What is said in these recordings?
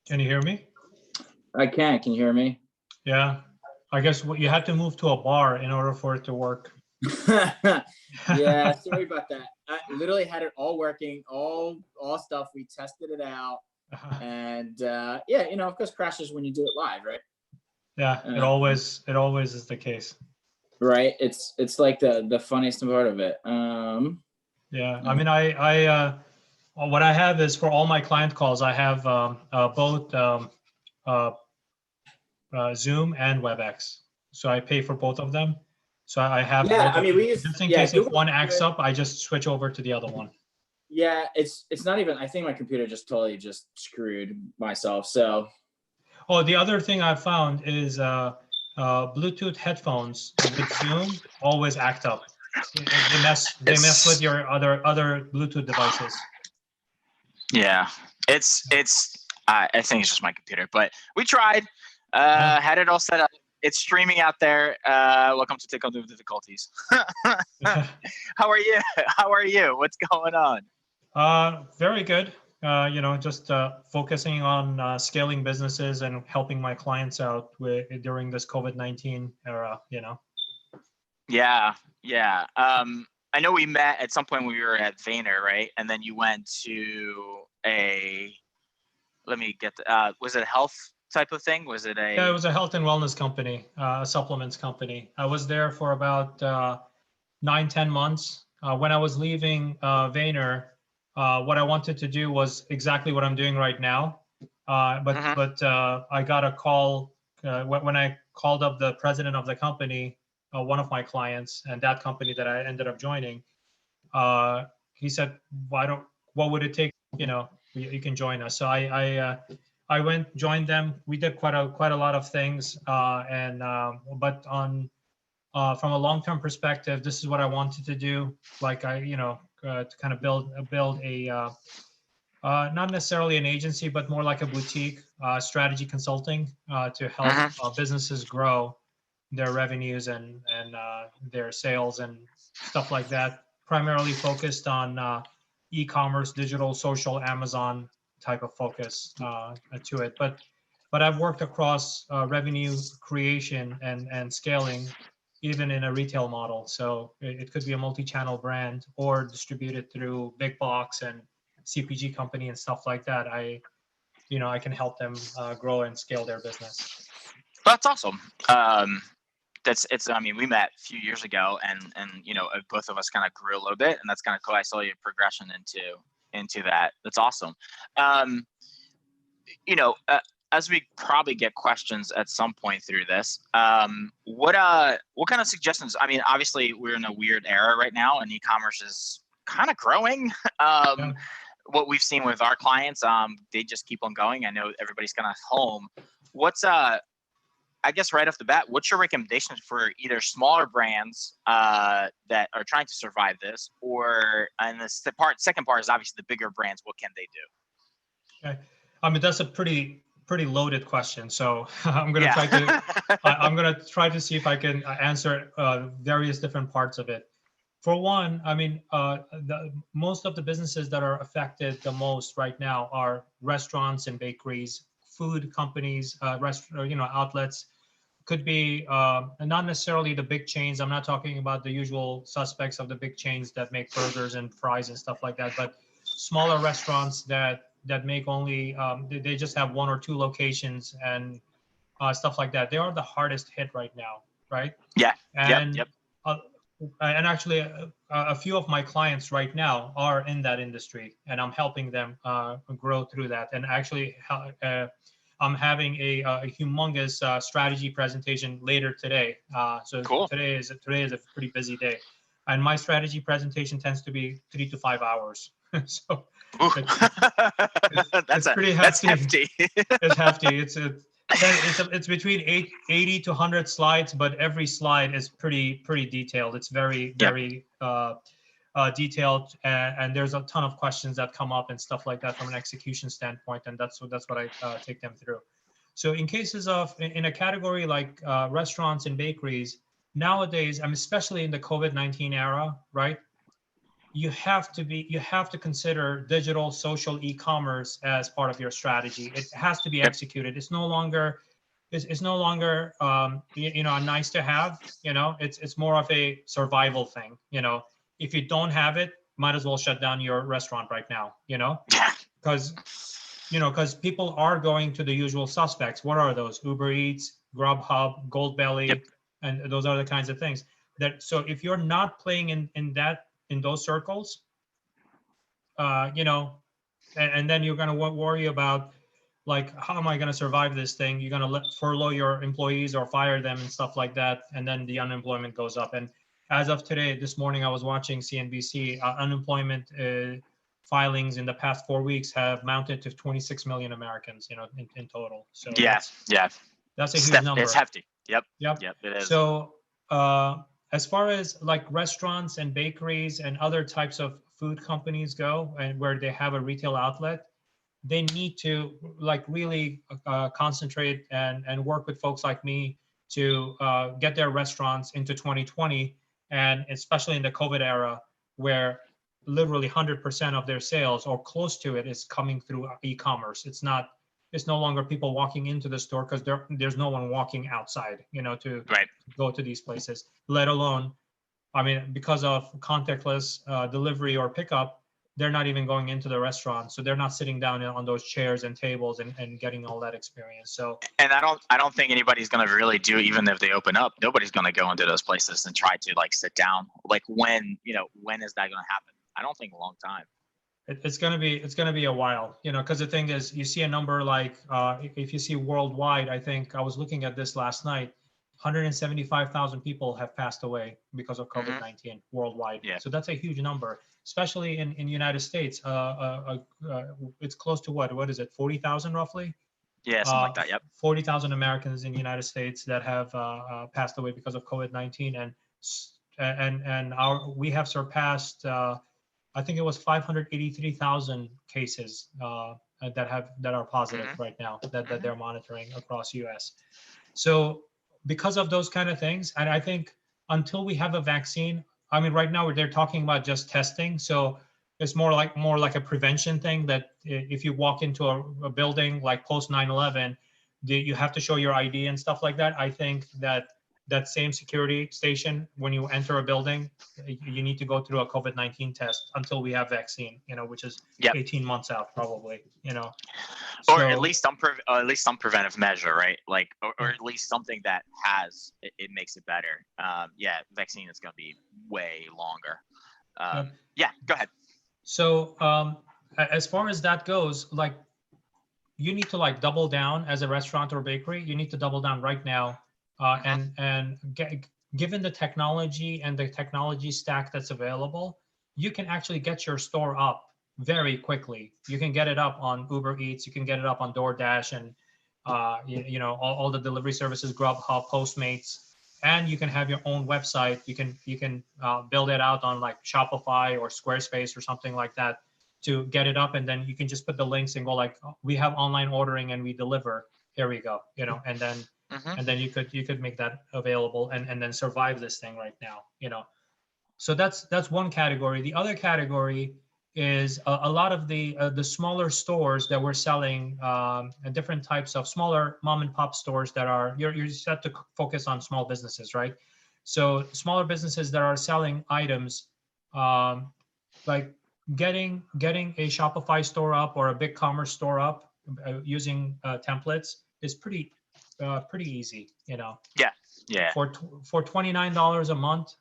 Can you hear me? I can. Can you hear me? Yeah. I guess you had to move to a bar in order for it to work. Yeah, sorry about that. I literally had it all working, all stuff. We tested it out, and yeah, of course, crashes when you do it live, right? Yeah, it always is the case. Right. It's like the funniest part of it. Yeah, I mean, what I have is for all my client calls, I have both uh, Zoom and WebEx. So I pay for both of them. So I have Yeah, both I of mean, them. we use Just in case if Google one acts Meet. up, I just switch over to the other one. Yeah, it's not even. I think my computer just totally just screwed myself. So. Oh, the other thing I found is Bluetooth headphones with Zoom always act up. They mess with your other Bluetooth devices. Yeah, it's I think it's just my computer, but we tried. Had it all set up. It's streaming out there. Welcome to Technical Difficulties. How are you? How are you? What's going on? Very good. Just focusing on scaling businesses and helping my clients out during this COVID-19 era. Yeah. I know we met at some point when we were at Vayner, right? And then you went to was it a health type of thing? Was it Yeah, it was a health and wellness company, a supplements company. I was there for about 9-10 months. When I was leaving Vayner, what I wanted to do was exactly what I'm doing right now. But I got a call when I called up the president of the company, one of my clients, and that company that I ended up joining. He said, what would it take? You can join us. So I went, joined them. We did quite a lot of things, but from a long-term perspective, this is what I wanted to do. Like to kind of build a not necessarily an agency, but more like a boutique strategy consulting to help businesses grow their revenues and their sales and stuff like that. Primarily focused on e-commerce, digital, social, Amazon type of focus to it. But I've worked across revenue creation and scaling, even in a retail model. So it could be a multi-channel brand or distributed through big box and CPG company and stuff like that. I can help them grow and scale their business. That's awesome. I mean, we met a few years ago, and both of us kind of grew a little bit, and that's kind of cool. I saw your progression into that. That's awesome. As we probably get questions at some point through this, what kind of suggestions? I mean, obviously we're in a weird era right now, and e-commerce is kind of growing. Yeah. What we've seen with our clients, they just keep on going. I know everybody's kind of home. What's I guess right off the bat, what's your recommendations for either smaller brands that are trying to survive this, and the second part is obviously the bigger brands. What can they do? Okay. I mean, that's a pretty loaded question. So I'm gonna try to I'm gonna try to see if I can answer various different parts of it. For one, I mean, most of the businesses that are affected the most right now are restaurants and bakeries, food companies, outlets. Could be not necessarily the big chains. I'm not talking about the usual suspects of the big chains that make burgers and fries and stuff like that, but smaller restaurants that make only they just have 1 or 2 locations and stuff like that. They are the hardest hit right now, right? Yeah. And yep. And actually, a few of my clients right now are in that industry, and I'm helping them grow through that. And actually, I'm having a humongous strategy presentation later today. So cool. Today is a pretty busy day, and my strategy presentation tends to be 3 to 5 hours. So it's pretty hefty. That's hefty. It's hefty. It's between 80 to 100 slides, but every slide is pretty detailed. It's very detailed, and there's a ton of questions that come up and stuff like that from an execution standpoint, and that's what I take them through. So in cases of in a category like restaurants and bakeries nowadays, especially in the COVID-19 era, right? you have to consider digital social e-commerce as part of your strategy. It has to be executed. It's no longer a nice to have. It's more of a survival thing. If you don't have it, might as well shut down your restaurant right now. Because people are going to the usual suspects. What are those? Uber Eats, Grubhub, Goldbelly, and those are the kinds of things. So if you're not playing in those circles, and then you're going to worry about, like, how am I going to survive this thing? You're going to furlough your employees or fire them and stuff like that, and then the unemployment goes up. And as of today, this morning, I was watching CNBC. Unemployment filings in the past 4 weeks have mounted to 26 million Americans, in total. So that's a huge number. It's hefty. Yep. It is. So as far as like restaurants and bakeries and other types of food companies go, and where they have a retail outlet, they need to like really concentrate and work with folks like me to get their restaurants into 2020, and especially in the COVID era, where literally 100% of their sales or close to it is coming through e-commerce. It's no longer people walking into the store, because there's no one walking outside, to go to these places, let alone, because of contactless delivery or pickup, they're not even going into the restaurant. So they're not sitting down on those chairs and tables and getting all that experience. So, and I don't think anybody's going to really do, even if they open up, nobody's going to go into those places and try to like sit down. Like when is that going to happen? I don't think a long time. It's going to be a while, because the thing is, you see a number like, if you see worldwide, I think I was looking at this last night, 175,000 people have passed away because of COVID-19 worldwide. Yeah. So that's a huge number, especially in United States. It's close to what is it? 40,000 roughly? Yeah, something like that. Yep. 40,000 Americans in the United States that have passed away because of COVID-19, and we have surpassed, I think it was 583,000 cases that are positive right now that they're monitoring across US. So because of those kind of things, and I think until we have a vaccine, right now they're talking about just testing. So it's more like a prevention thing, that if you walk into a building like post 9/11, you have to show your ID and stuff like that. I think that same security station, when you enter a building, you need to go through a COVID-19 test until we have vaccine, which is 18 months out probably, Or at least some preventive measure, right? Like, or at least something that it makes it better. Vaccine is going to be way longer. Go ahead. So as far as that goes, like, you need to like double down as a restaurant or bakery. You need to double down right now. Given the technology and the technology stack that's available, you can actually get your store up very quickly. You can get it up on Uber Eats, you can get it up on DoorDash, and all the delivery services, Grubhub, Postmates, and you can have your own website. You can build it out on like Shopify or Squarespace or something like that to get it up, and then you can just put the links and go like, we have online ordering and we deliver. Here we go, and then. And then you could make that available and then survive this thing right now, So that's one category. The other category is a lot of the smaller stores that we're selling, different types of smaller mom and pop stores that are you're set to focus on small businesses, right? So smaller businesses that are selling items, like getting a Shopify store up or a BigCommerce store up using templates is pretty easy, Yeah. For $29 a month,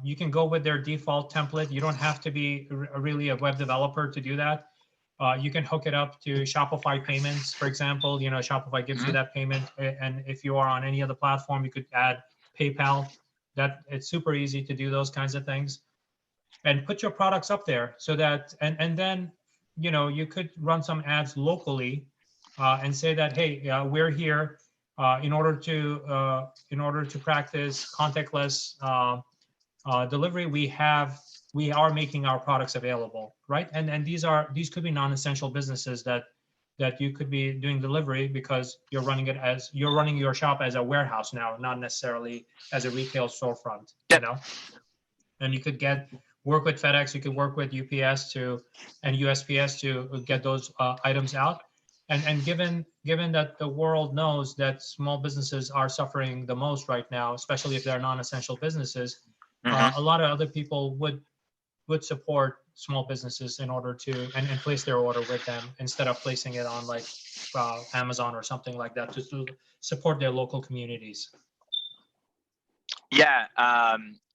you can go with their default template. You don't have to be really a web developer to do that. You can hook it up to Shopify payments, for example. Shopify gives you that payment, and if you are on any other platform, you could add PayPal. That it's super easy to do those kinds of things, and put your products up there so that, and then you could run some ads locally, and say that, hey, we're here. In order to practice contactless delivery, we are making our products available, right? And these could be non-essential businesses that you could be doing delivery, because you're running your shop as a warehouse now, not necessarily as a retail storefront. And you could get work with FedEx, you could work with UPS and USPS to get those items out. And given that the world knows that small businesses are suffering the most right now, especially if they're non-essential businesses, a lot of other people would support small businesses in order to and place their order with them instead of placing it on like Amazon or something like that to support their local communities. Yeah,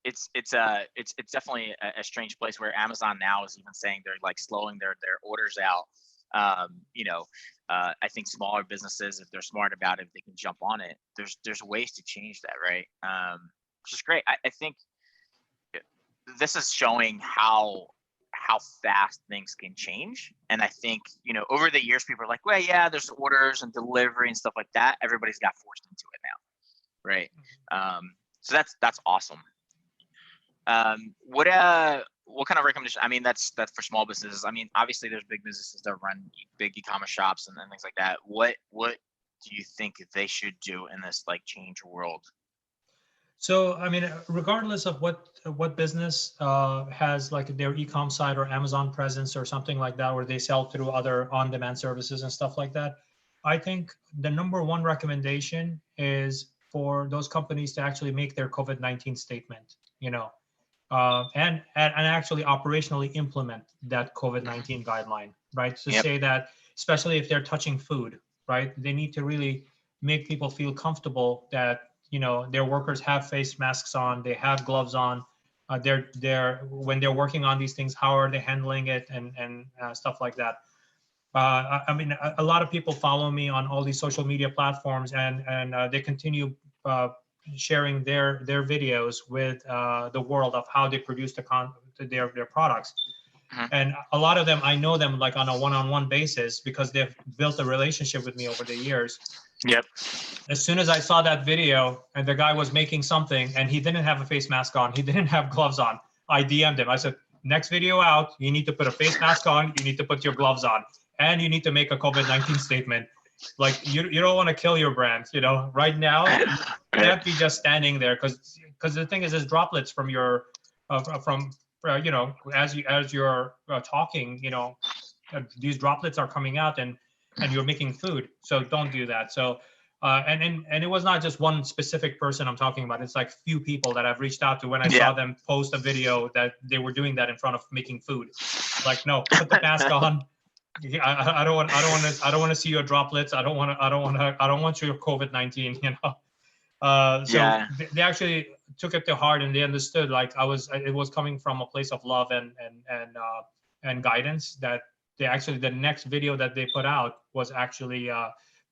it's definitely a strange place where Amazon now is even saying they're like slowing their orders out. I think smaller businesses, if they're smart about it, if they can jump on it, there's ways to change that, right? Which is great. I think this is showing how fast things can change. And I think, over the years, people are like, well, yeah, there's orders and delivery and stuff like that. Everybody's got forced into it now, right? So that's awesome. What kind of recommendation? I mean, that's for small businesses. I mean, obviously there's big businesses that run big e-commerce shops and things like that. What do you think they should do in this like change world? So, I mean, regardless of what business has like their e-com site or Amazon presence or something like that, where they sell through other on-demand services and stuff like that, I think the number one recommendation is for those companies to actually make their COVID-19 statement, and actually operationally implement that COVID-19 guideline, right? To say that, especially if they're touching food, right? They need to really make people feel comfortable that their workers have face masks on, they have gloves on, they're when they're working on these things, how are they handling it and stuff like that. I mean, a lot of people follow me on all these social media platforms, and they continue sharing their videos with the world of how they produce their products. And a lot of them, I know them like on a one-on-one basis because they've built a relationship with me over the years. Yep. As soon as I saw that video and the guy was making something and he didn't have a face mask on, he didn't have gloves on, I DM'd him. I said, next video out, you need to put a face mask on, you need to put your gloves on, and you need to make a COVID-19 statement. Like you don't want to kill your brand, right now. You can't be just standing there because the thing is droplets from your as you're talking, these droplets are coming out and you're making food. So don't do that. So and it was not just one specific person I'm talking about. It's like few people that I've reached out to when I saw them post a video that they were doing that in front of making food. Like, no, put the mask on. I don't want to see your droplets. I don't want your COVID-19, So they actually took it to heart and they understood like it was coming from a place of love and guidance that they actually, the next video that they put out was actually,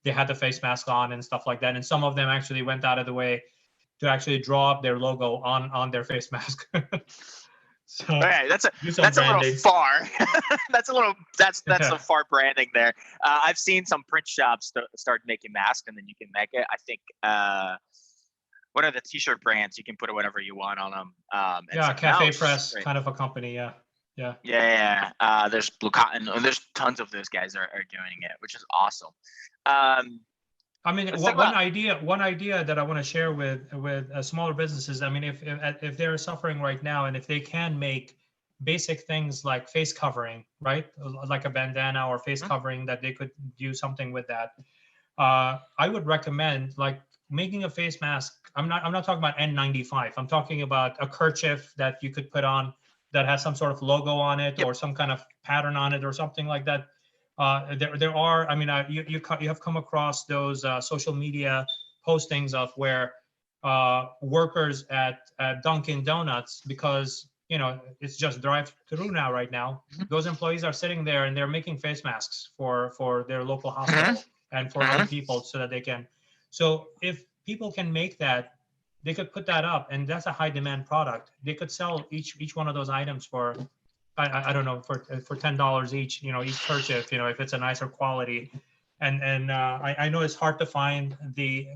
they had the face mask on and stuff like that. And some of them actually went out of the way to actually draw up their logo on their face mask. So okay, that's a little far. that's some far branding there. I've seen some print shops start making masks and then you can make it. I think what are the t-shirt brands? You can put whatever you want on them. Cafe Press, right? Kind of a company. Yeah. There's Blue Cotton. There's tons of those guys are doing it, which is awesome. I mean, one idea that I want to share with smaller businesses. I mean, if they're suffering right now, and if they can make basic things like face covering, right, like a bandana or face covering, that they could do something with that. I would recommend like making a face mask. I'm not talking about N95. I'm talking about a kerchief that you could put on that has some sort of logo on it or some kind of pattern on it or something like that. There are, I mean, you have come across those social media postings of where workers at Dunkin' Donuts, because it's just drive-through now right now. Those employees are sitting there and they're making face masks for their local hospital and for other people so that they can. So if people can make that, they could put that up, and that's a high demand product. They could sell each one of those items for I don't know, for $10 each, each kerchief, if it's a nicer quality. And I know it's hard to find any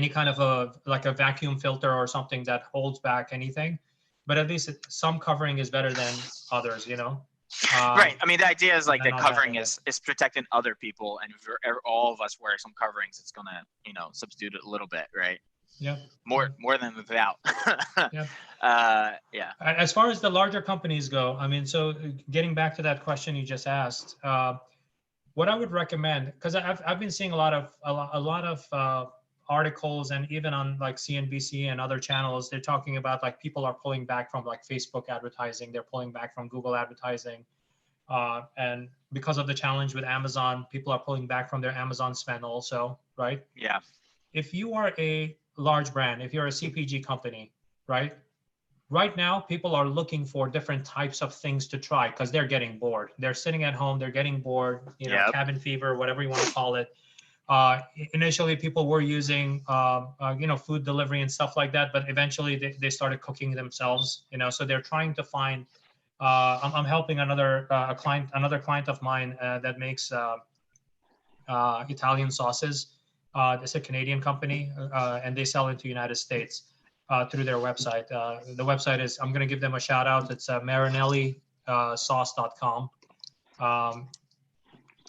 kind of a vacuum filter or something that holds back anything, but at least some covering is better than others, Right. I mean, the idea is like the covering is protecting other people, and if all of us wear some coverings, it's gonna, substitute it a little bit, right? Yeah. more than without. Yeah. Yeah. As far as the larger companies go, I mean, so getting back to that question you just asked, what I would recommend, because I've been seeing a lot of articles, and even on like CNBC and other channels, they're talking about like people are pulling back from like Facebook advertising, they're pulling back from Google advertising, and because of the challenge with Amazon, people are pulling back from their Amazon spend also, right? Yeah. If you are a large brand, if you're a CPG company, right? Right now, people are looking for different types of things to try because they're getting bored. They're sitting at home, they're getting bored, you know, Yep. cabin fever, whatever you want to call it. Initially, people were using, you know, food delivery and stuff like that, but eventually they started cooking themselves, you know, so they're trying to find, I'm helping another client of mine that makes Italian sauces. It's a Canadian company, and they sell into the United States through their website. The website is, I'm going to give them a shout out. It's marinellisauce.com.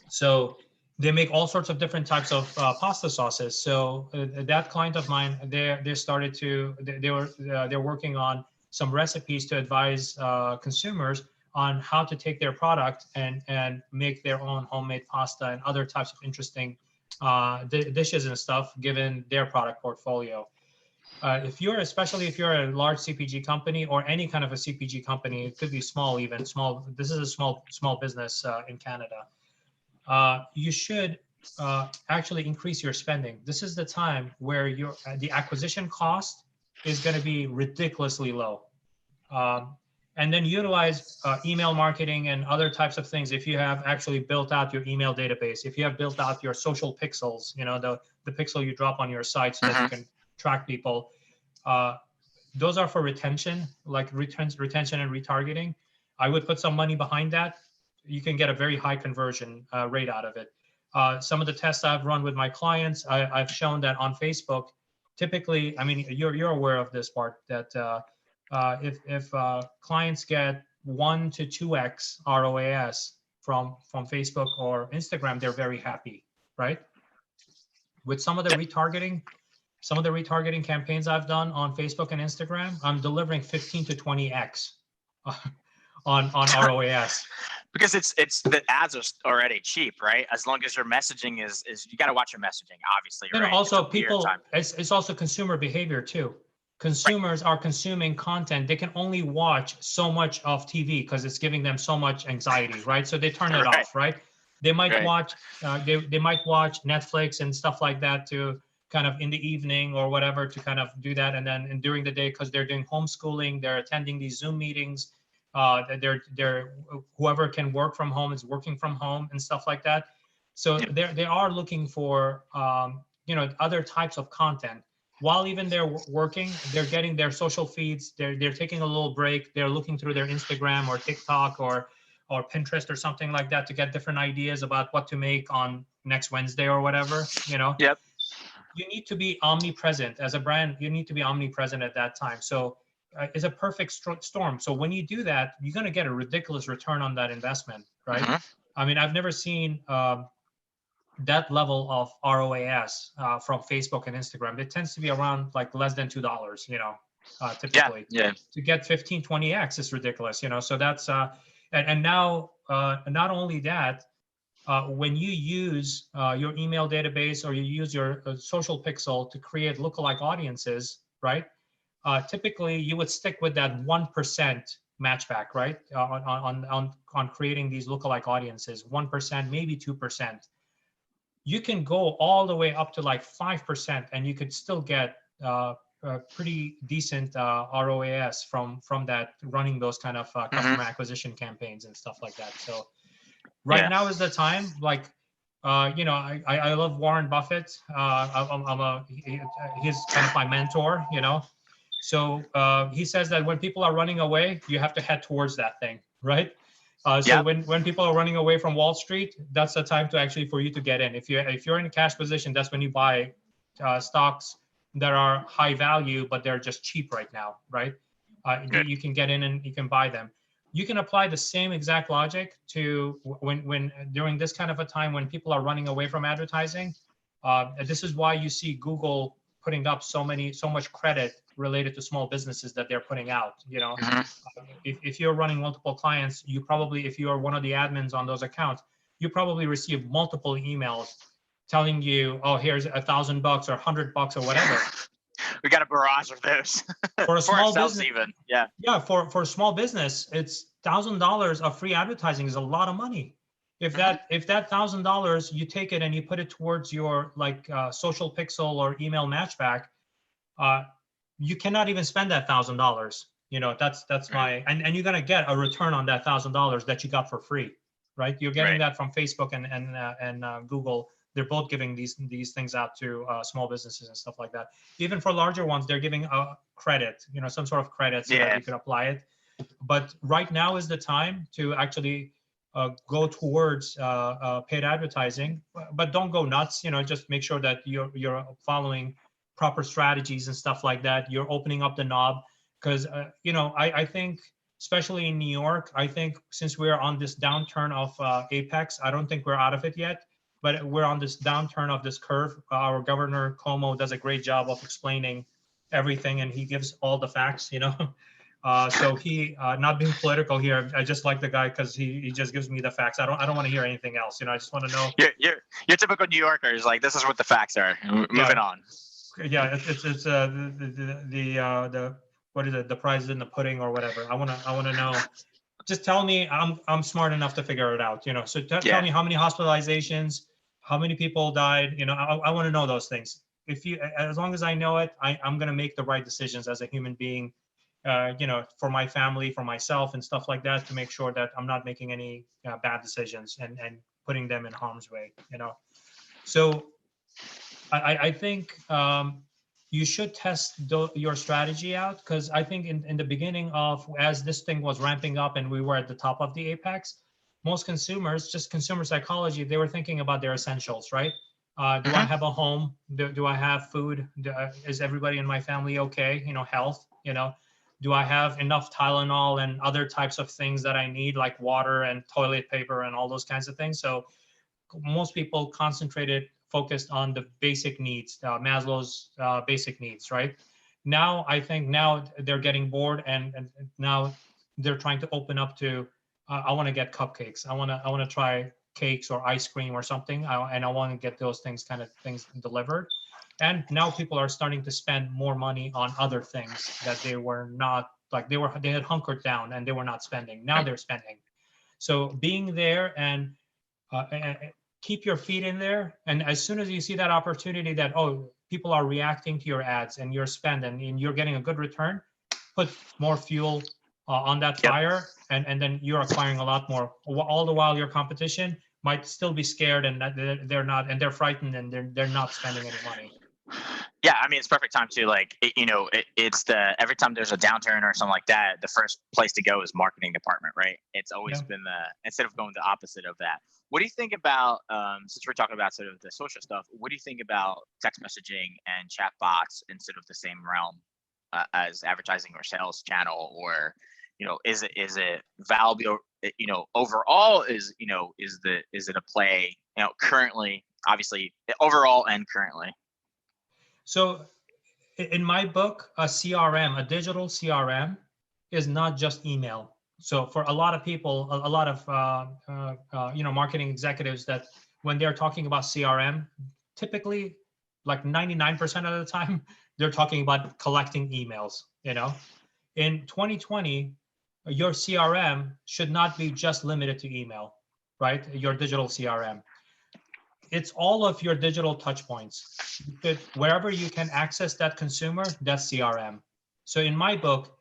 So they make all sorts of different types of pasta sauces. So that client of mine, they're working on some recipes to advise consumers on how to take their product and make their own homemade pasta and other types of interesting dishes and stuff, given their product portfolio. Especially if you're a large CPG company or any kind of a CPG company, it could be small, even small. This is a small business in Canada. You should actually increase your spending. This is the time where the acquisition cost is going to be ridiculously low. And then utilize email marketing and other types of things. If you have actually built out your email database, if you have built out your social pixels, you know, the pixel you drop on your site so that you can track people. Those are for retention, like retention and retargeting. I would put some money behind that. You can get a very high conversion rate out of it. Some of the tests I've run with my clients, I've shown that on Facebook, typically, I mean, you're aware of this part, that if clients get 1 to 2x ROAS from Facebook or Instagram, they're very happy, right? With some of the retargeting campaigns I've done on Facebook and Instagram, I'm delivering 15 to 20x on ROAS. Because it's the ads are already cheap, right? As long as your messaging is you got to watch your messaging, obviously. And right? also it's also consumer behavior too. Consumers are consuming content. They can only watch so much of TV because it's giving them so much anxiety, right? So they turn it off, right? They might watch they might watch Netflix and stuff like that to kind of in the evening or whatever to kind of do that, and then during the day, because they're doing homeschooling, they're attending these Zoom meetings. They're whoever can work from home is working from home and stuff like that. So they are looking for you know, other types of content. While even they're working, they're getting their social feeds. They're taking a little break. They're looking through their Instagram or TikTok or Pinterest or something like that to get different ideas about what to make on next Wednesday or whatever. You know. Yep. You need to be omnipresent as a brand. You need to be omnipresent at that time. So it's a perfect storm. So when you do that, you're going to get a ridiculous return on that investment, right? I mean, I've never seen that level of ROAS from Facebook and Instagram. It tends to be around like less than $2, you know, typically. Yeah. To get 15, 20x is ridiculous, you know. So that's and now not only that, when you use your email database or you use your social pixel to create lookalike audiences, right? Typically, you would stick with that 1% matchback, right? On creating these lookalike audiences, 1%, maybe 2%. You can go all the way up to like 5%, and you could still get a pretty decent ROAS from that, running those kind of customer acquisition campaigns and stuff like that. So right now is the time. Like, you know, I love Warren Buffett. He's kind of my mentor, you know. So he says that when people are running away, you have to head towards that thing, right? So when people are running away from Wall Street, that's the time to actually for you to get in. If you're in a cash position, that's when you buy stocks that are high value, but they're just cheap right now, right? You can get in and you can buy them. You can apply the same exact logic to when during this kind of a time when people are running away from advertising. This is why you see Google putting up so much credit related to small businesses that they're putting out. If you're running multiple clients, you probably, if you are one of the admins on those accounts, you probably receive multiple emails telling you, oh, here's $1,000 or $100 or whatever. We got a barrage of those For a small business, even. Yeah, for a small business, it's $1,000 of free advertising is a lot of money. If that $1,000 you take it and you put it towards your social pixel or email matchback, you cannot even spend that $1,000. That's my, and you're gonna get a return on that $1,000 that you got for free, right? You're getting that from Facebook and Google. They're both giving these things out to small businesses and stuff like that. Even for larger ones, they're giving a credit, some sort of credit so that you can apply it. But right now is the time to actually go towards paid advertising, but don't go nuts. Just make sure that you're following proper strategies and stuff like that. You're opening up the knob because I think, especially in New York, I think since we're on this downturn of apex, I don't think we're out of it yet. But we're on this downturn of this curve. Our governor Cuomo does a great job of explaining everything, and he gives all the facts. So he, not being political here, I just like the guy because he just gives me the facts. I don't want to hear anything else. I just want to know. You're typical New Yorkers. Like, this is what the facts are. Moving on. Yeah, it's the what is it? The prize is in the pudding or whatever. I want to know. Just tell me I'm smart enough to figure it out. So tell me how many hospitalizations, how many people died. I want to know those things. As long as I know it, I'm going to make the right decisions as a human being. For my family, for myself, and stuff like that, to make sure that I'm not making any bad decisions and putting them in harm's way. So I think you should test your strategy out, because I think in the beginning as this thing was ramping up and we were at the top of the apex, most consumers, just consumer psychology, they were thinking about their essentials, right? Do I have a home? Do I have food? Is everybody in my family okay? Health, do I have enough Tylenol and other types of things that I need, like water and toilet paper and all those kinds of things? So most people focused on the basic needs, Maslow's basic needs, right? Now, I think they're getting bored and now they're trying to open up to, I want to get cupcakes. I want to try cakes or ice cream or something. And I want to get those things delivered. And now people are starting to spend more money on other things that they were not, they had hunkered down and they were not spending. Now they're spending. So being there and keep your feet in there. And as soon as you see that opportunity that, people are reacting to your ads and your spend and you're getting a good return, put more fuel on that fire. And then you're acquiring a lot more. All the while your competition might still be scared and they're not, and they're frightened and they're not spending any money. Yeah, I mean, it's perfect time too. Like, it's every time there's a downturn or something like that, the first place to go is marketing department, right? It's always been instead of going the opposite of that. What do you think about, since we're talking about sort of the social stuff, what do you think about text messaging and chat bots in sort of the same realm as advertising or sales channel? Or, is it valuable, overall, is it a play, currently, obviously, overall and currently? So in my book, a CRM, a digital CRM, is not just email. So for a lot of people, a lot of marketing executives, that when they're talking about CRM, typically like 99% of the time, they're talking about collecting emails. In 2020, your CRM should not be just limited to email, right? Your digital CRM. It's all of your digital touch points. Wherever you can access that consumer, that's CRM. So in my book,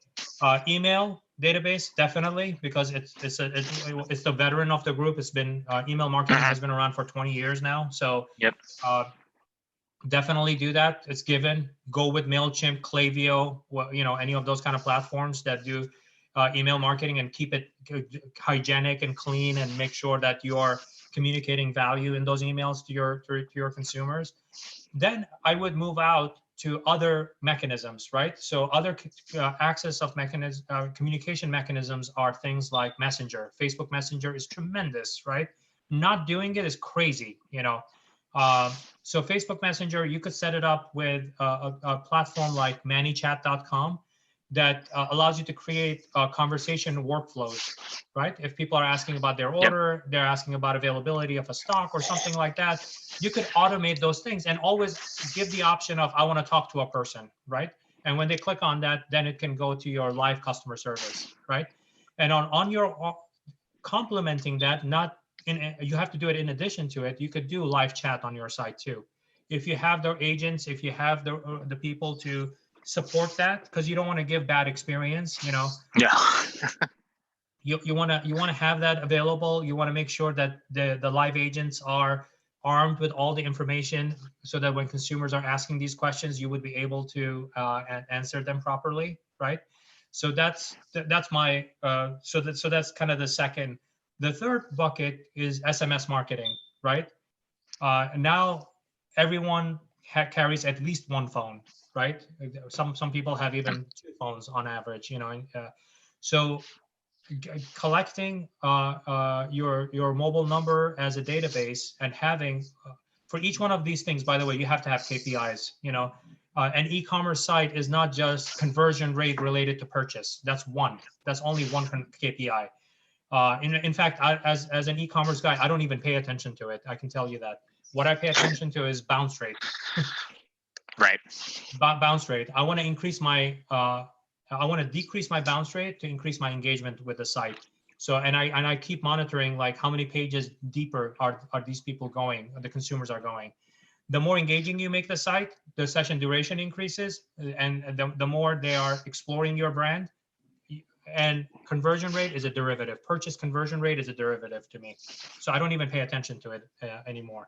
email database, definitely, because it's the veteran of the group. It's been email marketing has been around for 20 years now. So definitely do that. It's given. Go with MailChimp, Klaviyo, any of those kind of platforms that do email marketing, and keep it hygienic and clean, and make sure that you're communicating value in those emails to your consumers. Then I would move out to other mechanisms, right? So other access of communication mechanisms are things like Messenger. Facebook Messenger is tremendous, right? Not doing it is crazy, So Facebook Messenger, you could set it up with a platform like ManyChat.com that allows you to create conversation workflows, right? If people are asking about their order, they're asking about availability of a stock or something like that, you could automate those things and always give the option of, I want to talk to a person, right? And when they click on that, then it can go to your live customer service, right? And on your complementing that, not in, you have to do it in addition to it, you could do live chat on your site too. If you have the agents, if you have the people to support that, because you don't want to give bad experience, you know. Yeah. you want to have that available. You want to make sure that the live agents are armed with all the information so that when consumers are asking these questions, you would be able to answer them properly, right? So that's my so that's kind of the second. The third bucket is SMS marketing, right? Now everyone carries at least one phone, right? Some people have even two phones on average, you know. So collecting your mobile number as a database and having for each one of these things, by the way, you have to have KPIs. You know, an e-commerce site is not just conversion rate related to purchase. That's only one KPI. In fact, as an e-commerce guy, I don't even pay attention to it. I can tell you that. What I pay attention to is bounce rate. Right. Bounce rate. I want to increase my I want to decrease my bounce rate to increase my engagement with the site. So, and I keep monitoring like how many pages deeper are these people going, the consumers are going. The more engaging you make the site, the session duration increases, and the more they are exploring your brand. And conversion rate is a derivative. Purchase conversion rate is a derivative to me. So I don't even pay attention to it anymore.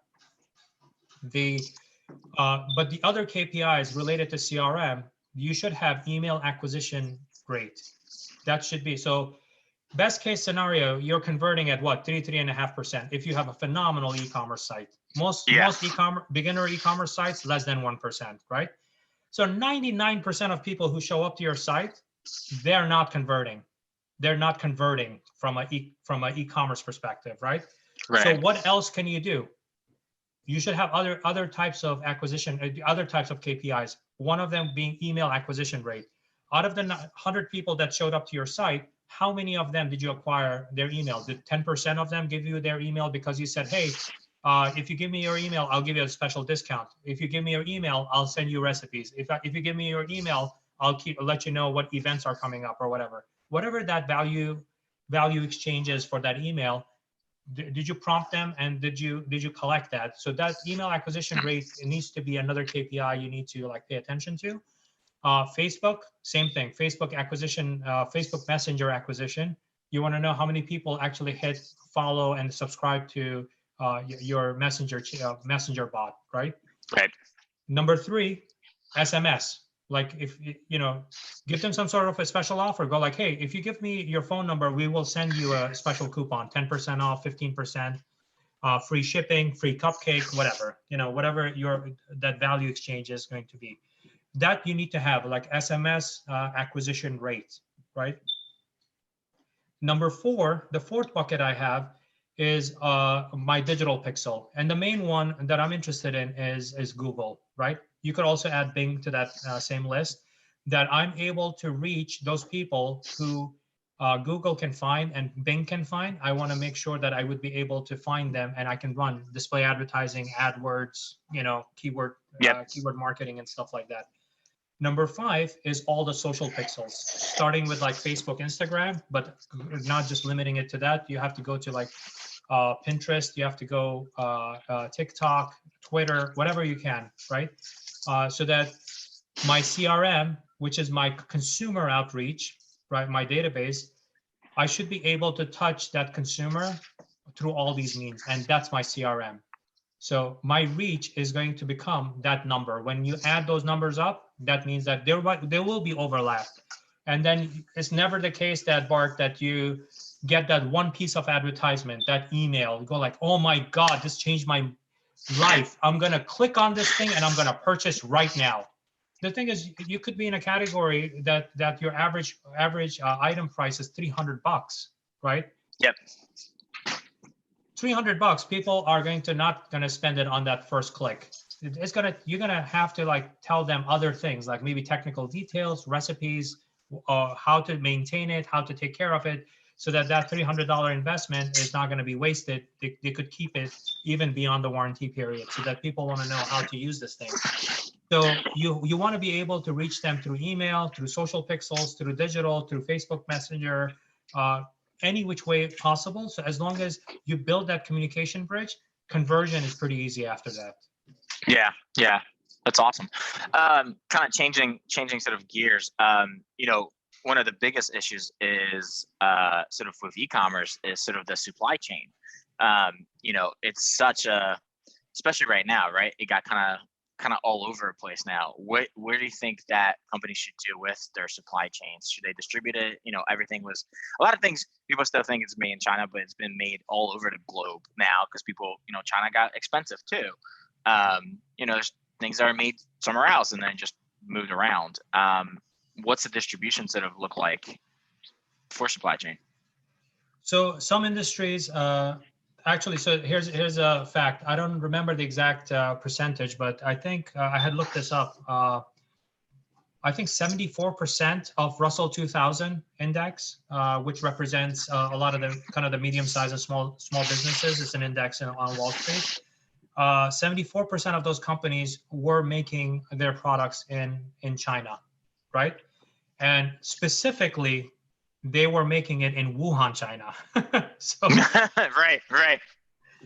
But the other KPIs related to CRM, you should have email acquisition rate. That should be, so best case scenario, you're converting at what, 3.5% if you have a phenomenal e-commerce site. Most e-commerce, beginner e-commerce sites, less than 1%, right? So 99% of people who show up to your site, they're not converting. They're not converting from an e-commerce perspective, right? So what else can you do? You should have other types of acquisition, other types of KPIs. One of them being email acquisition rate. Out of the 100 people that showed up to your site, how many of them did you acquire their email? Did 10% of them give you their email because you said, hey, if you give me your email, I'll give you a special discount. If you give me your email, I'll send you recipes. If you give me your email, I'll let you know what events are coming up or whatever. Whatever that value exchange is for that email, did you prompt them and did you collect that? So that email acquisition rate, it needs to be another KPI you need to like pay attention to. Facebook, same thing. Facebook acquisition, Facebook Messenger acquisition. You want to know how many people actually hit follow and subscribe to your messenger bot, right? Right. Number 3, SMS. Like if you know, give them some sort of a special offer. Go like, hey, if you give me your phone number, we will send you a special coupon, 10% off, 15%, free shipping, free cupcake, whatever. You know, whatever that value exchange is going to be. That you need to have like SMS acquisition rate, right? Number 4, the fourth bucket I have is my digital pixel, and the main one that I'm interested in is Google, right? You could also add Bing to that same list, that I'm able to reach those people who Google can find and Bing can find. I want to make sure that I would be able to find them and I can run display advertising, AdWords, you know, keyword marketing and stuff like that. Number 5 is all the social pixels, starting with like Facebook, Instagram, but not just limiting it to that. You have to go to like Pinterest, you have to go TikTok, Twitter, whatever you can, right? So that my CRM, which is my consumer outreach, right, my database, I should be able to touch that consumer through all these means, and that's my CRM. So my reach is going to become that number. When you add those numbers up, that means that there will be overlap. And then it's never the case that, Bart, that you get that one piece of advertisement, that email, you go like, oh my God, this changed my life. I'm going to click on this thing and I'm going to purchase right now. The thing is, you could be in a category that your average item price is $300, right? Yep. $300, people are not going to spend it on that first click. You're going to have to like tell them other things, like maybe technical details, recipes, how to maintain it, how to take care of it, so that $300 investment is not going to be wasted. They could keep it even beyond the warranty period, so that people want to know how to use this thing. So you want to be able to reach them through email, through social pixels, through digital, through Facebook Messenger, any which way possible. So as long as you build that communication bridge, conversion is pretty easy after that. Yeah, that's awesome. Kind of changing sort of gears. One of the biggest issues is sort of with e-commerce is sort of the supply chain. It's such especially right now, right? It got kind of all over the place now. Where do you think that companies should do with their supply chains? Should they distribute it? Everything was a lot of things. People still think it's made in China, but it's been made all over the globe now because people, China got expensive too. There's things that are made somewhere else and then just moved around. What's the distribution sort of look like for supply chain? So some industries, actually, so here's a fact. I don't remember the exact percentage, but I think I had looked this up. I think 74% of Russell 2000 index, which represents a lot of the kind of the medium-sized and small businesses. It's an index on Wall Street. 74% of those companies were making their products in China, right? And specifically, they were making it in Wuhan, China. So right.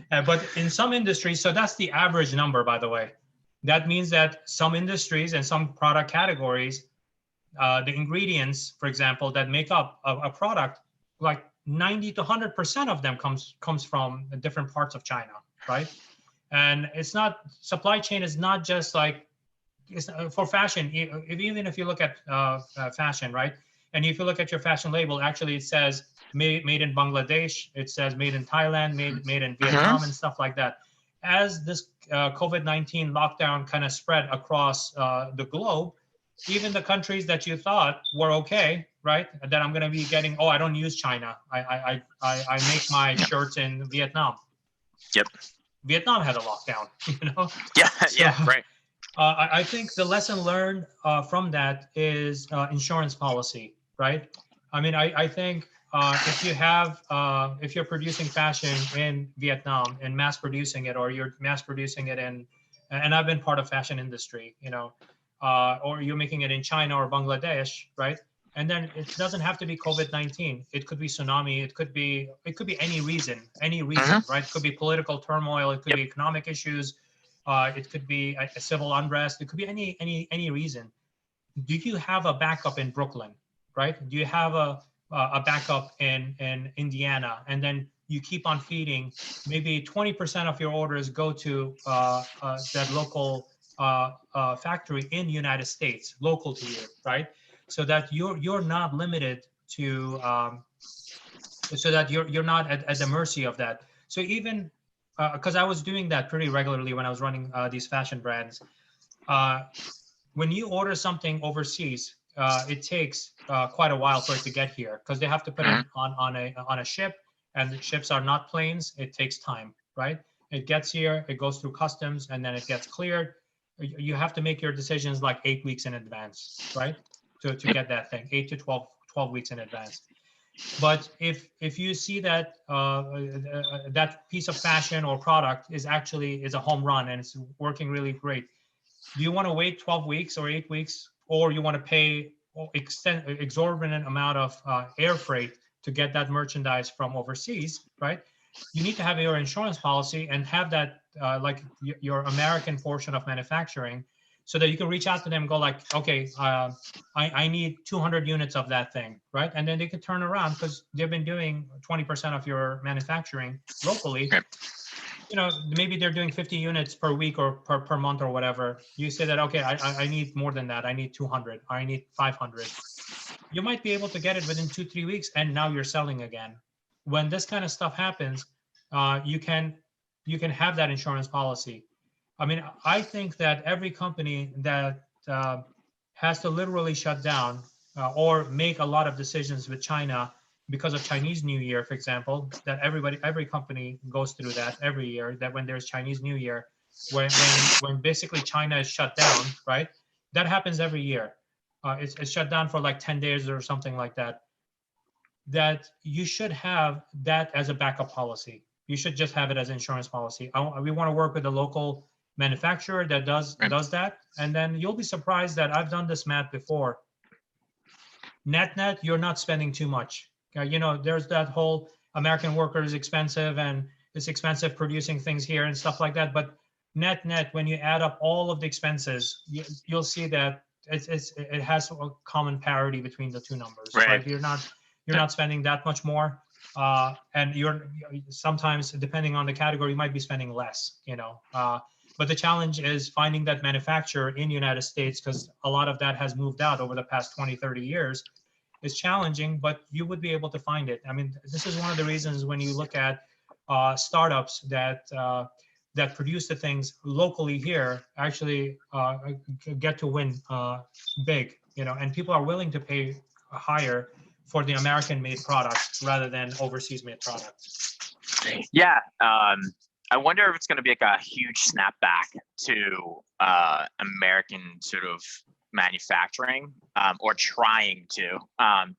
But in some industries, so that's the average number, by the way. That means that some industries and some product categories, the ingredients, for example, that make up a product, like 90 to 100% of them comes from different parts of China, right? And it's not, supply chain is not just like, it's for fashion. Even if you look at fashion, right? And if you look at your fashion label, actually it says made in Bangladesh, it says made in Thailand, made in Vietnam, and stuff like that. As this COVID-19 lockdown kind of spread across the globe, even the countries that you thought were okay, right? That I'm going to be getting, I don't use China. I make my shirts in Vietnam. Yep. Vietnam had a lockdown, Yeah, right. I think the lesson learned from that is insurance policy, right? I mean, I think if you're producing fashion in Vietnam and mass producing it, or you're mass producing it and I've been part of fashion industry, or you're making it in China or Bangladesh, right? And then it doesn't have to be COVID-19. It could be tsunami. It could be any reason, right? It could be political turmoil. It could be economic issues. It could be a civil unrest. It could be any reason. Do you have a backup in Brooklyn, right? Do you have a backup in Indiana? And then you keep on feeding. Maybe 20% of your orders go to that local factory in the United States, local to you, right? So that you're not limited to, so that you're not at the mercy of that. So even because I was doing that pretty regularly when I was running these fashion brands. When you order something overseas, it takes quite a while for it to get here because they have to put it on a ship, and the ships are not planes. It takes time, right? It gets here, it goes through customs, and then it gets cleared. You have to make your decisions like 8 weeks in advance, right? To get that thing, 8 to 12 weeks in advance. But if you see that that piece of fashion or product is a home run and it's working really great, do you want to wait 12 weeks or 8 weeks, or you want to pay exorbitant amount of air freight to get that merchandise from overseas, right? You need to have your insurance policy and have that like your American portion of manufacturing, so that you can reach out to them and go like, okay, I need 200 units of that thing, right? And then they could turn around because they've been doing 20% of your manufacturing locally. Maybe they're doing 50 units per week or per month or whatever. You say that, okay, I need more than that. I need 200, or I need 500. You might be able to get it within 2-3 weeks, and now you're selling again. When this kind of stuff happens, you can have that insurance policy. I mean, I think that every company that has to literally shut down or make a lot of decisions with China because of Chinese New Year, for example, that every company goes through that every year, that when there's Chinese New Year, when basically China is shut down, right? That happens every year. It's shut down for like 10 days or something like that. That you should have that as a backup policy. You should just have it as insurance policy. We want to work with a local manufacturer that does that, and then you'll be surprised that I've done this math before. Net, you're not spending too much. You know, there's that whole American worker is expensive and it's expensive producing things here and stuff like that. But net, when you add up all of the expenses, you'll see that it has a common parity between the two numbers. Right? You're not spending that much more, and you're sometimes, depending on the category, you might be spending less. You know, but the challenge is finding that manufacturer in the United States, because a lot of that has moved out over the past 20, 30 years. It's challenging, but you would be able to find it. I mean, this is one of the reasons when you look at startups that produce the things locally here actually get to win big, you know, and people are willing to pay higher for the American-made products rather than overseas-made products. Yeah, I wonder if it's going to be like a huge snapback to American sort of manufacturing, or trying to,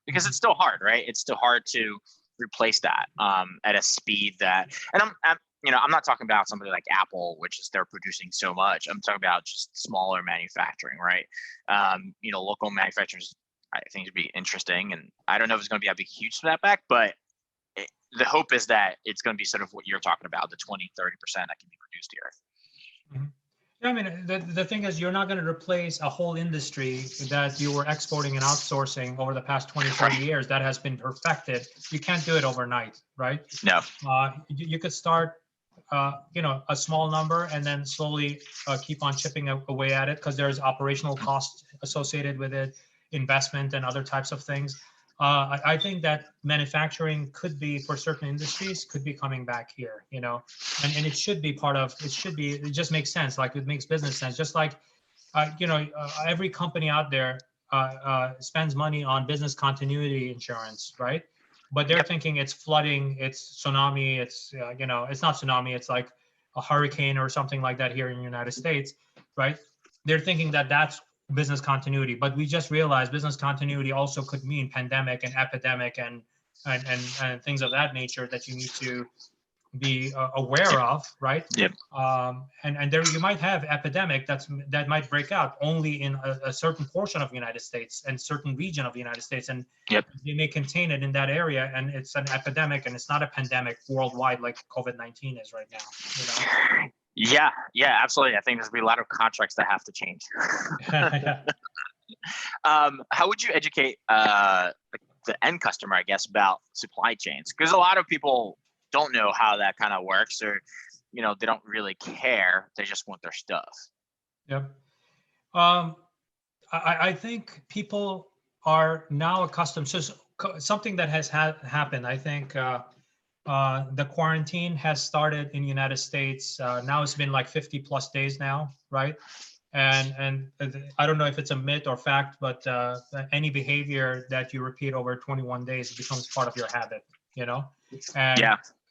because it's still hard, right? It's still hard to replace that at a speed that, and I'm not talking about somebody like Apple, which is they're producing so much. I'm talking about just smaller manufacturing, right? Local manufacturers, I think it'd be interesting, and I don't know if it's going to be a big, huge snapback, but the hope is that it's going to be sort of what you're talking about, the 20, 30% that can be produced here. Mm-hmm. I mean, the thing is, you're not going to replace a whole industry that you were exporting and outsourcing over the past 20, 30 years that has been perfected. You can't do it overnight, right? No. You could start, a small number and then slowly keep on chipping away at it, because there's operational costs associated with it, investment and other types of things. I think that manufacturing could be, for certain industries, could be coming back here, you know, and it should be it just makes sense. Like, it makes business sense. Just like, every company out there spends money on business continuity insurance, right? But they're thinking it's flooding, it's tsunami, it's not tsunami, it's like a hurricane or something like that here in the United States, right? They're thinking that that's business continuity, but we just realized business continuity also could mean pandemic and epidemic and things of that nature that you need to be aware of, right? Yep. And there you might have epidemic that might break out only in a certain portion of the United States and certain region of the United States, and they may contain it in that area, and it's an epidemic and it's not a pandemic worldwide like COVID-19 is right now, you know? Yeah, absolutely. I think there's gonna be a lot of contracts that have to change. How would you educate the end customer, I guess, about supply chains? Because a lot of people don't know how that kind of works, or they don't really care. They just want their stuff. Yep. I think people are now accustomed. So something that has happened, I think. The quarantine has started in the United States. Now it's been like 50 plus days now, right? And I don't know if it's a myth or fact, but any behavior that you repeat over 21 days becomes part of your habit, you know?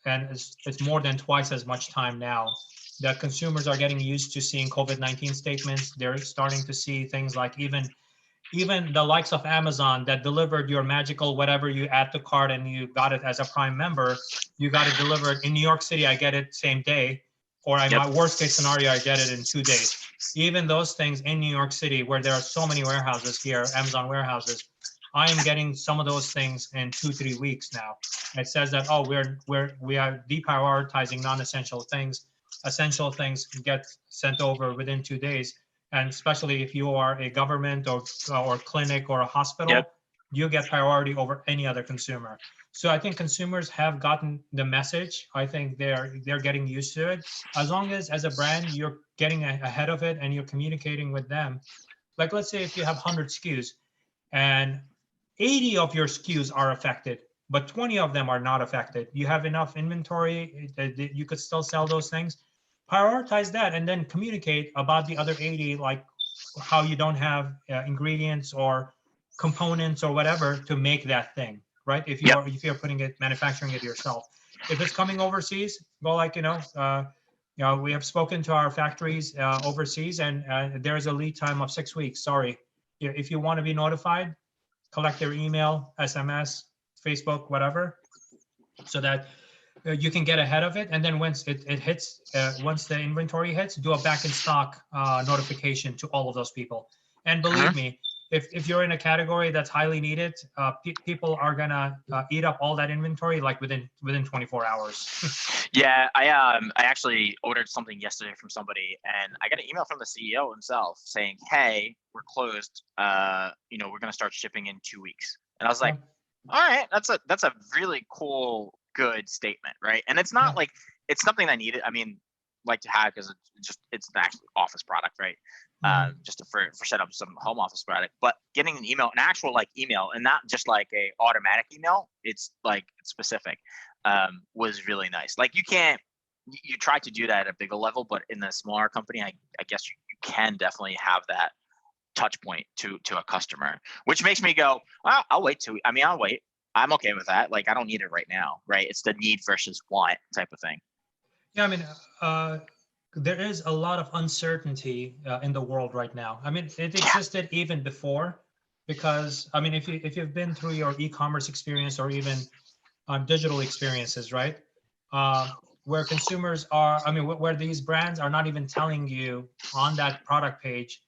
And it's more than twice as much time now that consumers are getting used to seeing COVID-19 statements. They're starting to see things like even the likes of Amazon that delivered your magical whatever you add to cart and you got it as a Prime member, you got it delivered in New York City. I get it same day, or in my worst case scenario, I get it in 2 days. Even those things in New York City, where there are so many warehouses here, Amazon warehouses, I am getting some of those things in 2-3 weeks now. It says that, we are deprioritizing non-essential things. Essential things get sent over within 2 days. And especially if you are a government or clinic or a hospital, you get priority over any other consumer. So I think consumers have gotten the message. I think they're getting used to it. As long as a brand, you're getting ahead of it and you're communicating with them. Like, let's say if you have 100 SKUs and 80 of your SKUs are affected, but 20 of them are not affected. You have enough inventory that you could still sell those things. Prioritize that and then communicate about the other 80, like how you don't have ingredients or components or whatever to make that thing, right? If you're putting it, manufacturing it yourself. If it's coming overseas, well, like, we have spoken to our factories overseas, and there's a lead time of 6 weeks. Sorry. If you want to be notified, collect their email, SMS, Facebook, whatever, so that you can get ahead of it. And then once it hits, once the inventory hits, do a back in stock notification to all of those people. And believe me, if you're in a category that's highly needed, people are gonna eat up all that inventory like within 24 hours. Yeah, I actually ordered something yesterday from somebody, and I got an email from the CEO himself saying, "Hey, we're closed. We're gonna start shipping in 2 weeks." And I was like, "All right, that's a really cool, good statement, right?" And it's not like it's something I needed. I mean, like to have, because it's an actual office product, right? Just for set up some home office product, but getting an email, an actual like email, and not just like a automatic email, it's like specific, was really nice. Like you try to do that at a bigger level, but in a smaller company, I guess you can definitely have that touch point to a customer, which makes me go, well, I'll wait. I'm okay with that. Like, I don't need it right now, right? It's the need versus want type of thing. Yeah, I mean, there is a lot of uncertainty in the world right now. I mean, it existed even before, because I mean, if you've been through your e-commerce experience or even digital experiences, right, where consumers are, I mean, where these brands are not even telling you on that product page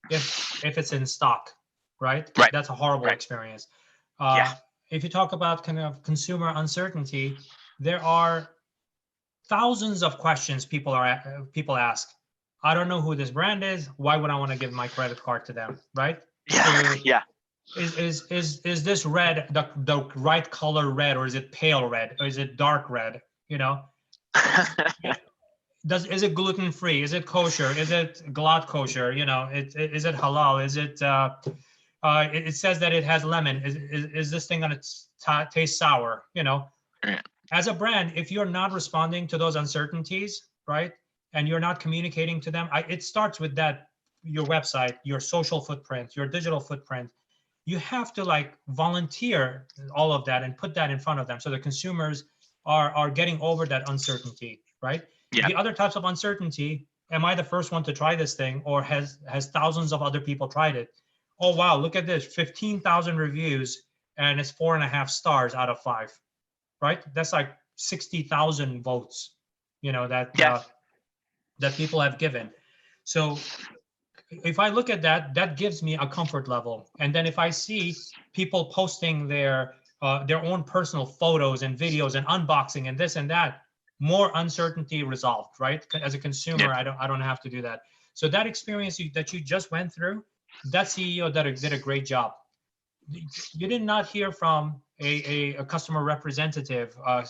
if it's in stock, right? That's a horrible experience. If you talk about kind of consumer uncertainty, there are thousands of questions people ask. I don't know who this brand is. Why would I want to give my credit card to them, right? Yeah. Is this red the right color red, or is it pale red, or is it dark red? Is it gluten free? Is it kosher? Is it glatt kosher? Is it halal? Is it? It says that it has lemon. Is this thing gonna taste sour? As a brand, if you're not responding to those uncertainties, right, and you're not communicating to them, it starts with that, your website, your social footprint, your digital footprint. You have to like volunteer all of that and put that in front of them, so the consumers are getting over that uncertainty, right? Yeah. The other types of uncertainty: am I the first one to try this thing, or has thousands of other people tried it? Oh wow, look at this, 15,000 reviews, and it's 4.5 stars out of 5. Right? That's like 60,000 votes, that people have given. So if I look at that, that gives me a comfort level. And then if I see people posting their own personal photos and videos and unboxing and this and that, more uncertainty resolved, right? As a consumer, I don't have to do that. So that experience that you just went through, that CEO did a great job. You did not hear from a customer representative, a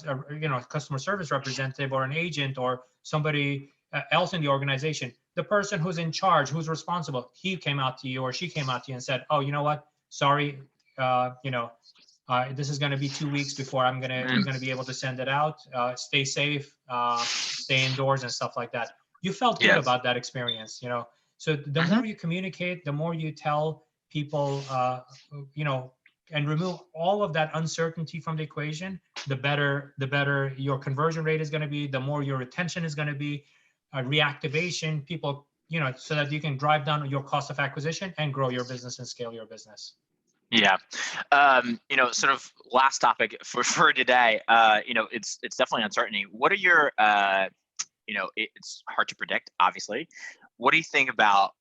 customer service representative, or an agent, or somebody else in the organization. The person who's in charge, who's responsible, he came out to you or she came out to you and said, "Oh, you know what? Sorry, this is going to be 2 weeks before we're going to be able to send it out. Stay safe, stay indoors," and stuff like that. You felt good about that experience, So the more you communicate, the more you tell people, and remove all of that uncertainty from the equation, the better your conversion rate is going to be, the more your retention is going to be, reactivation, people, so that you can drive down your cost of acquisition and grow your business and scale your business. Yeah. Sort of last topic for today, it's definitely uncertainty. What are your, it's hard to predict, obviously. What do you think about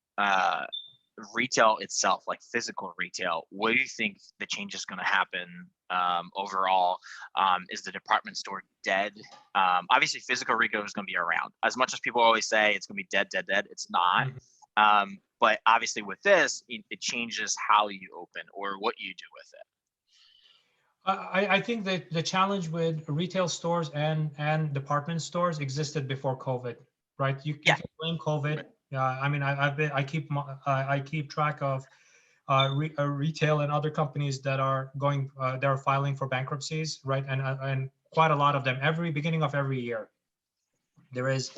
retail itself, like physical retail? What do you think the change is going to happen overall? Is the department store dead? Obviously, physical retail is going to be around. As much as people always say it's going to be dead, it's not. But obviously, with this, it changes how you open or what you do with it. I think that the challenge with retail stores and department stores existed before COVID, right? You can blame COVID. I mean, I keep track of retail and other companies that are filing for bankruptcies, right? And quite a lot of them beginning of every year. There is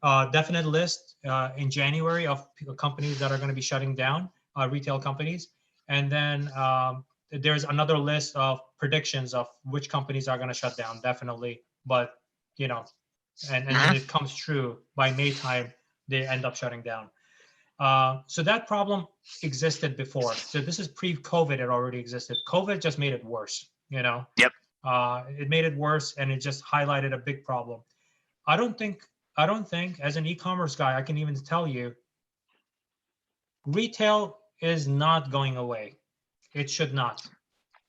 a definite list in January of companies that are going to be shutting down, retail companies, and then there's another list of predictions of which companies are going to shut down, definitely. But, you know, and when it comes true, by May time, they end up shutting down. So that problem existed before. So this is pre-COVID, it already existed. COVID just made it worse, you know? Yep. It made it worse, and it just highlighted a big problem. I don't think as an e-commerce guy, I can even tell you, retail is not going away. It should not.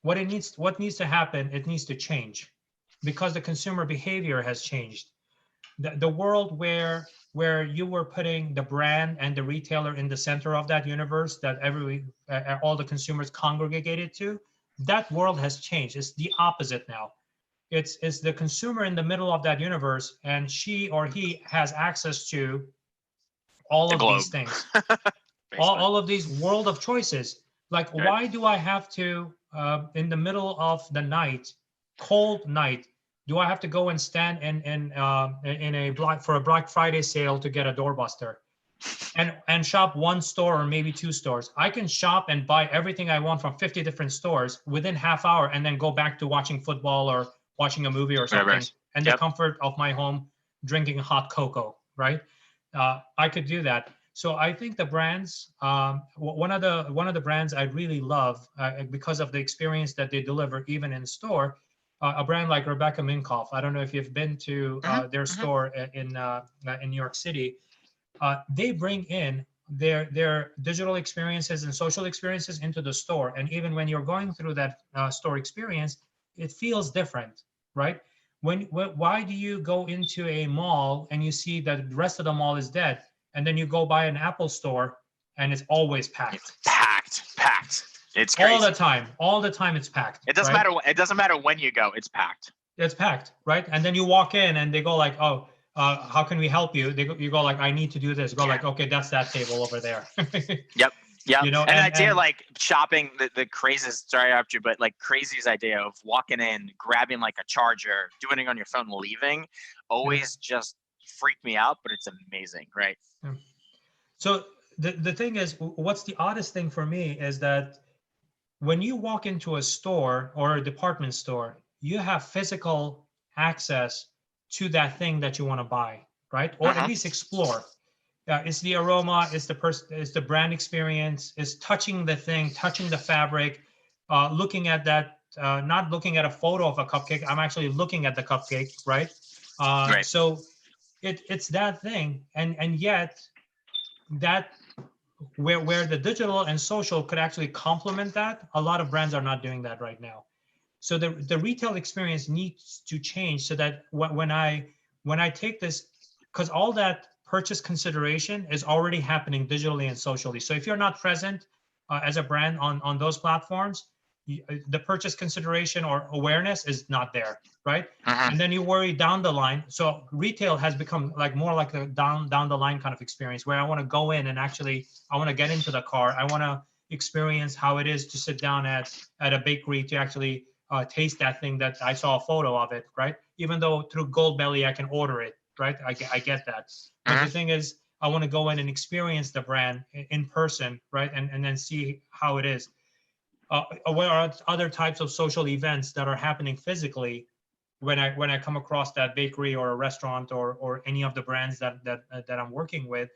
What needs to happen, it needs to change, because the consumer behavior has changed. The world where you were putting the brand and the retailer in the center of that universe that all the consumers congregated to, that world has changed. It's the opposite now. It's the consumer in the middle of that universe, and she or he has access to all of these things, all of these world of choices. Like, why do I have to, in the middle of the night, cold night, do I have to go and stand in a Black Friday sale to get a doorbuster, and shop one store or maybe two stores? I can shop and buy everything I want from 50 different stores within half hour, and then go back to watching football or watching a movie or something, and the comfort of my home, drinking hot cocoa, right? I could do that. So I think the brands, one of the brands I really love, because of the experience that they deliver even in store, a brand like Rebecca Minkoff. I don't know if you've been to their store in New York City. They bring in their digital experiences and social experiences into the store, and even when you're going through that store experience, it feels different, right? Why do you go into a mall and you see that the rest of the mall is dead, and then you go by an Apple store and it's always packed? Packed. It's crazy. All the time it's packed. It doesn't matter. It doesn't matter when you go. It's packed. It's packed, right? And then you walk in and they go like, "Oh, how can we help you?" You go like, "I need to do this." Go like, "Okay, that's that table over there." Yep. Yeah. You know, and the idea like shopping, the craziest, sorry after you, but like craziest idea of walking in, grabbing like a charger, doing it on your phone, leaving, always just freaked me out, but it's amazing, right? Yeah. So the thing is, what's the oddest thing for me is that when you walk into a store or a department store, you have physical access to that thing that you want to buy, right? Or at least explore. It's the aroma, it's the brand experience, it's touching the thing, touching the fabric, looking at that, not looking at a photo of a cupcake. I'm actually looking at the cupcake, right? Right. So it's that thing, and yet that where the digital and social could actually complement that, a lot of brands are not doing that right now. So the retail experience needs to change, so that when I take this, because all that purchase consideration is already happening digitally and socially. So if you're not present as a brand on those platforms, the purchase consideration or awareness is not there, right? And then you worry down the line. So retail has become like more like a down the line kind of experience, where I want to go in and actually I want to get into the car. I want to experience how it is to sit down at a bakery to actually taste that thing that I saw a photo of it, right? Even though through Goldbelly I can order it, right? I get that. But the thing is, I want to go in and experience the brand in person, right? And then see how it is. What are other types of social events that are happening physically when I come across that bakery or a restaurant or any of the brands that I'm working with?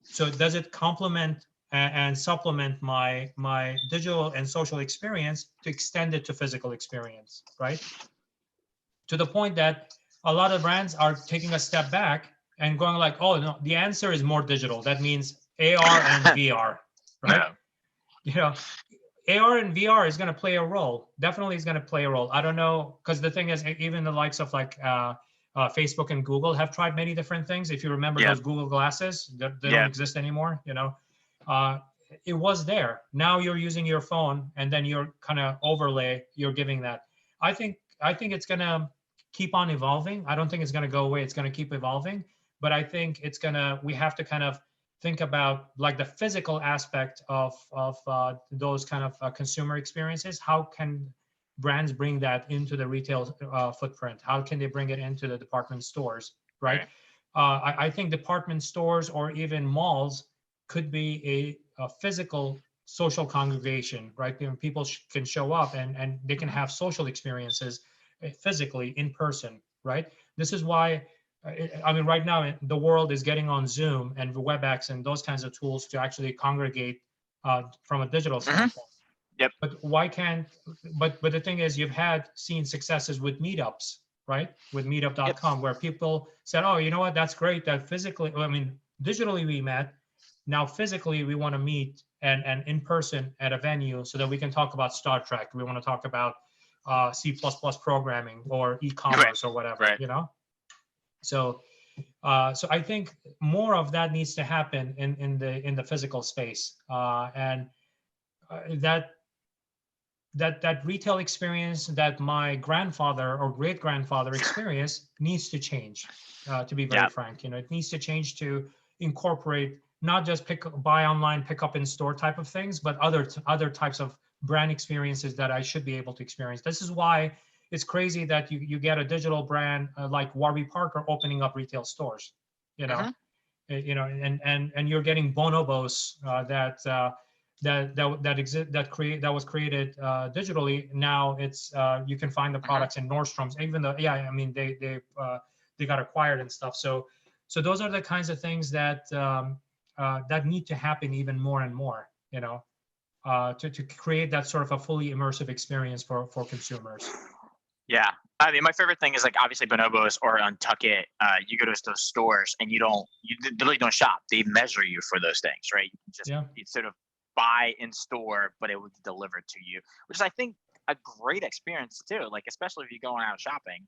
So does it complement and supplement my digital and social experience to extend it to physical experience, right? To the point that a lot of brands are taking a step back and going like, oh no, the answer is more digital. That means AR and VR, right? You know, AR and VR is going to play a role. Definitely is going to play a role. I don't know, because the thing is, even the likes of like Facebook and Google have tried many different things. If you remember those Google glasses, they don't exist anymore. You know, it was there. Now you're using your phone, and then you're kind of overlay. You're giving that. I think it's going to keep on evolving. I don't think it's going to go away. It's going to keep evolving. But I think we have to kind of think about like the physical aspect of those kind of consumer experiences. How can brands bring that into the retail footprint? How can they bring it into the department stores, right? I think department stores or even malls could be a physical social congregation, right? People can show up and they can have social experiences physically in person, right? This is why, I mean, right now the world is getting on Zoom and WebEx and those kinds of tools to actually congregate from a digital standpoint. Yep. But why can't? But the thing is, you've seen successes with meetups, right? With Meetup.com, where people said, "Oh, you know what? That's great. That physically, I mean, digitally we met. Now physically we want to meet and in person at a venue so that we can talk about Star Trek. We want to talk about C++ programming or e-commerce or whatever, Right. you know." So, so I think more of that needs to happen in the physical space, and that retail experience that my grandfather or great grandfather experienced needs to change. To be very frank, you know, it needs to change to incorporate not just buy online, pick up in store type of things, but other types of brand experiences that I should be able to experience. This is why it's crazy that you get a digital brand like Warby Parker opening up retail stores, you know, you know, and you're getting bonobos that was created digitally. Now it's you can find the products in Nordstrom's, even though I mean they got acquired and stuff. So those are the kinds of things that that need to happen even more and more, you know, to create that sort of a fully immersive experience for consumers. Yeah. I mean, my favorite thing is like obviously Bonobos or Untuckit. You go to those stores and you literally don't shop. They measure you for those things, right? You sort of buy in store, but it would be delivered to you, which is I think a great experience too. Like especially if you're going out shopping,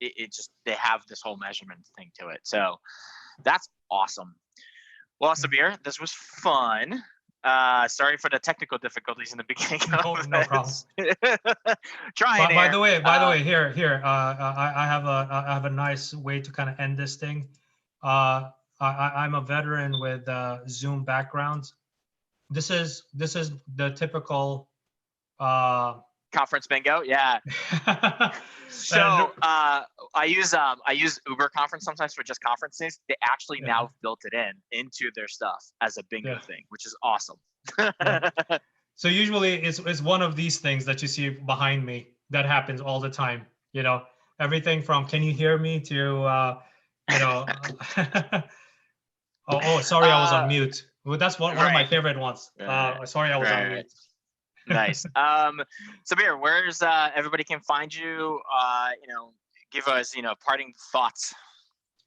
it just they have this whole measurement thing to it. So that's awesome. Well, Sabir, this was fun. Sorry for the technical difficulties in the beginning. No problem. By the way, here, I have a nice way to kind of end this thing. I'm a veteran with Zoom background. This is the typical conference bingo. Yeah. So I use Uber Conference sometimes for just conferences. They actually now built it into their stuff as a bingo thing, which is awesome. So usually it's one of these things that you see behind me that happens all the time. You know, everything from "Can you hear me?" to you know, sorry, I was on mute. Well, that's one of my favorite ones. Sorry, I was on mute. Nice. Sabir, where's everybody can find you? You know, give us parting thoughts.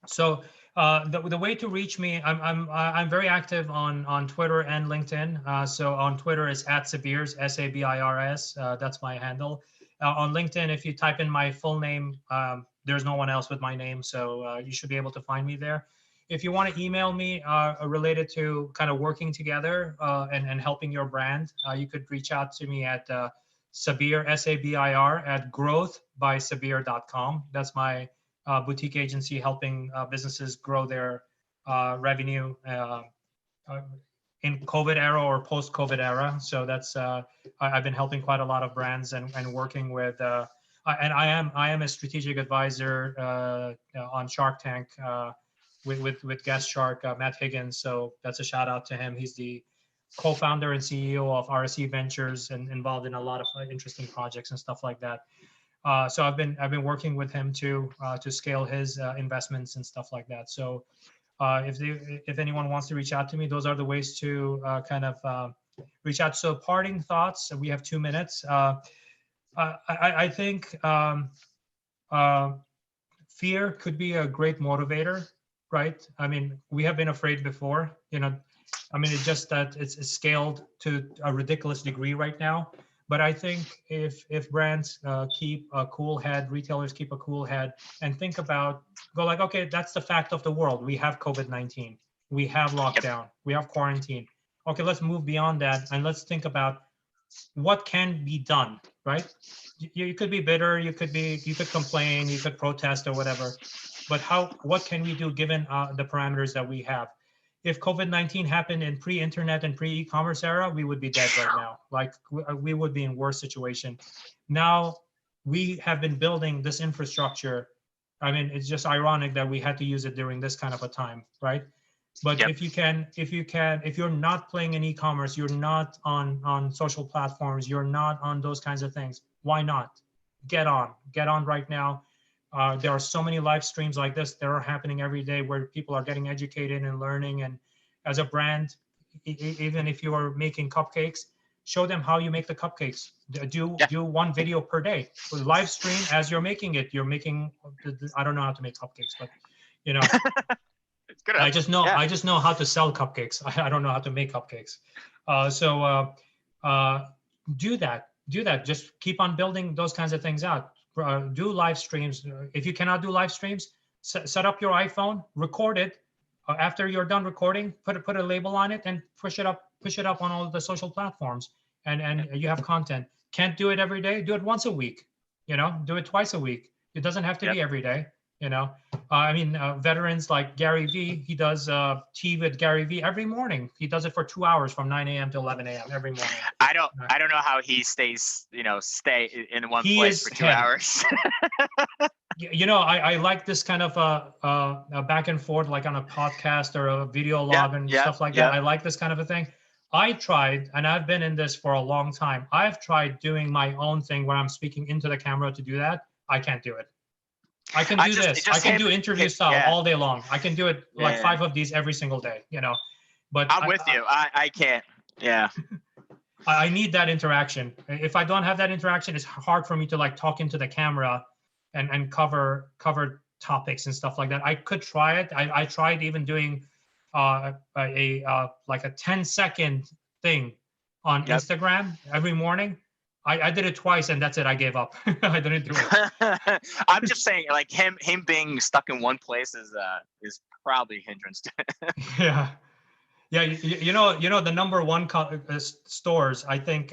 So the way to reach me, I'm very active on Twitter and LinkedIn. So on Twitter is @Sabirs, SABIRS. That's my handle. On LinkedIn, if you type in my full name, there's no one else with my name, so you should be able to find me there. If you want to email me related to kind of working together and helping your brand, you could reach out to me at Sabir, SABIR, at growthbysabir.com. That's my boutique agency helping businesses grow their revenue in COVID era or post-COVID era. So that's I've been helping quite a lot of brands and working with and I am a strategic advisor on Shark Tank. With guest shark Matt Higgins, so that's a shout out to him. He's the co-founder and CEO of RSE Ventures and involved in a lot of interesting projects and stuff like that. So I've been working with him to scale his investments and stuff like that. So if anyone wants to reach out to me, those are the ways to kind of reach out. So parting thoughts. We have 2 minutes. I think fear could be a great motivator. Right. I mean, we have been afraid before, you know, I mean, it's just that it's scaled to a ridiculous degree right now. But I think if brands keep a cool head, retailers keep a cool head and think about, go like, okay, that's the fact of the world. We have COVID-19, we have lockdown, we have quarantine. Okay, let's move beyond that and let's think about what can be done, right? You could be bitter, you could complain, you could protest or whatever. But what can we do given the parameters that we have? If COVID-19 happened in pre-internet and pre-e-commerce era, we would be dead right now. Like we would be in worse situation. Now we have been building this infrastructure. I mean, it's just ironic that we had to use it during this kind of a time, right? But Yep. if you're not playing in e-commerce, you're not on social platforms, you're not on those kinds of things, why not? Get on right now. There are so many live streams like this that are happening every day where people are getting educated and learning. And as a brand, even if you are making cupcakes, show them how you make the cupcakes. Do one video per day. Live stream as you're making it. You're making, I don't know how to make cupcakes, but you know, It's good. I just know how to sell cupcakes. I don't know how to make cupcakes. Do that. Just keep on building those kinds of things out. Do live streams. If you cannot do live streams, set up your iPhone, record it. After you're done recording, put a label on it and push it up on all the social platforms. And you have content. Can't do it every day. Do it once a week. Do it twice a week. It doesn't have to be every day. Veterans like Gary Vee, he does tea with Gary Vee every morning. He does it for 2 hours from 9 a.m. to 11 a.m. every morning. I don't know how he stays, stay in one place for 2 hours. I like this kind of a back and forth, like on a podcast or a video log and stuff like that. I like this kind of a thing. I tried, and I've been in this for a long time. I've tried doing my own thing where I'm speaking into the camera to do that. I can't do it. I can do this. I can do interview style all day long. I can do it like 5 of these every single day, but I'm with you. I can't. Yeah. I need that interaction. If I don't have that interaction, it's hard for me to like talk into the camera and cover topics and stuff like that. I could try it. I tried even doing like a 10-second thing on Instagram every morning. I did it twice and that's it. I gave up. I didn't do it. I'm just saying, like him being stuck in one place is probably a hindrance to it. Yeah. You know the number one stores. I think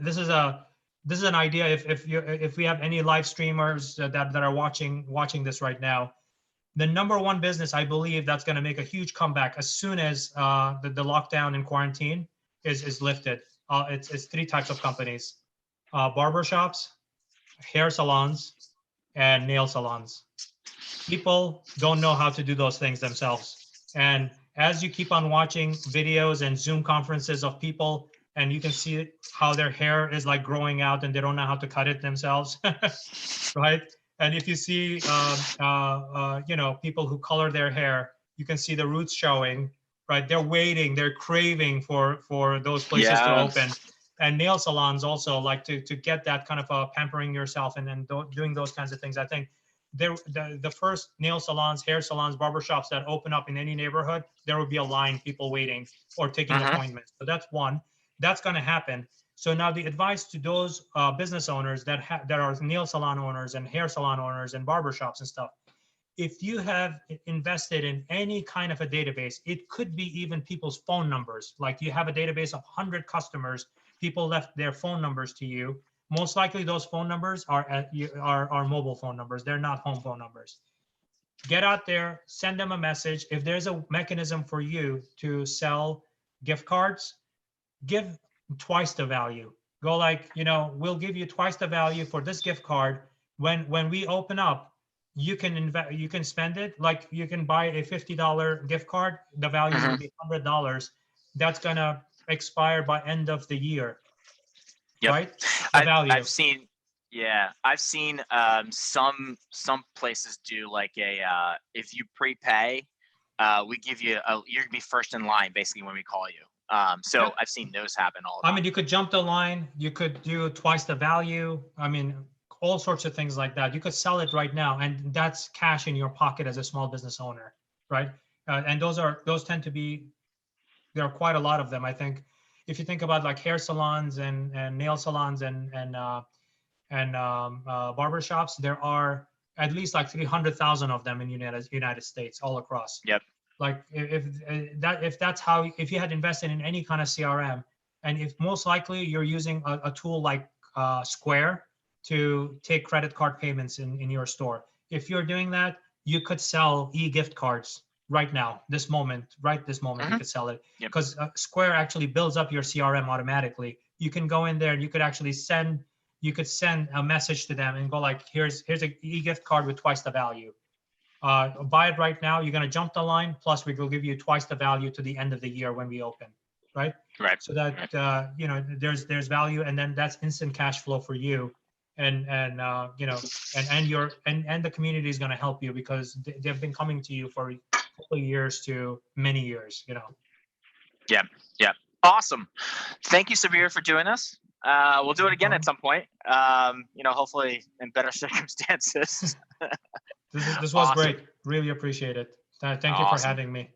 this is an idea. If we have any live streamers that are watching this right now, the number one business I believe that's going to make a huge comeback as soon as the lockdown and quarantine is lifted. It's 3 types of companies: barbershops, hair salons, and nail salons. People don't know how to do those things themselves. And as you keep on watching videos and Zoom conferences of people, and you can see how their hair is like growing out and they don't know how to cut it themselves, right? And if you see, people who color their hair, you can see the roots showing, right? They're waiting, they're craving for those places to open. And nail salons also like to get that kind of pampering yourself and doing those kinds of things. I think the first nail salons, hair salons, barbershops that open up in any neighborhood, there will be a line, people waiting or taking appointments. So that's one. That's going to happen. So now the advice to those business owners that are nail salon owners and hair salon owners and barbershops and stuff, if you have invested in any kind of a database, it could be even people's phone numbers. Like you have a database of 100 customers, people left their phone numbers to you. Most likely those phone numbers are mobile phone numbers. They're not home phone numbers. Get out there, send them a message. If there's a mechanism for you to sell gift cards, give twice the value. Go like, we'll give you twice the value for this gift card. When we open up, you can spend it. Like you can buy a $50 gift card. The value is going to be $100. That's going to expire by end of the year. Yep. Right? The value. I've seen some places do like if you prepay, we give you you're gonna be first in line basically when we call you. So I've seen those happen all the time. I mean, you could jump the line, you could do twice the value. I mean, all sorts of things like that. You could sell it right now, and that's cash in your pocket as a small business owner, right? And those tend to be, there are quite a lot of them. I think if you think about like hair salons and nail salons and barbershops, there are at least like 300,000 of them in United States, all across. Yep. Like if you had invested in any kind of CRM, and if most likely you're using a tool like Square to take credit card payments in your store. If you're doing that, you could sell e-gift cards right now, this moment, you could sell it, because Square actually builds up your CRM automatically. You can go in there and you could actually send a message to them and go like, here's an e-gift card with twice the value. buy it right now. You're going to jump the line. Plus, we will give you twice the value to the end of the year when we open, right? Right. So that you know, there's value, and then that's instant cash flow for you, and you know, and the community is going to help you because they've been coming to you for a couple of years to many years, you know. Yeah. Yeah. Awesome. Thank you, Sabir, for doing this. We'll do it again at some point. You know, hopefully in better circumstances. This was Awesome. great. Really appreciate it. Thank you for Awesome. having me.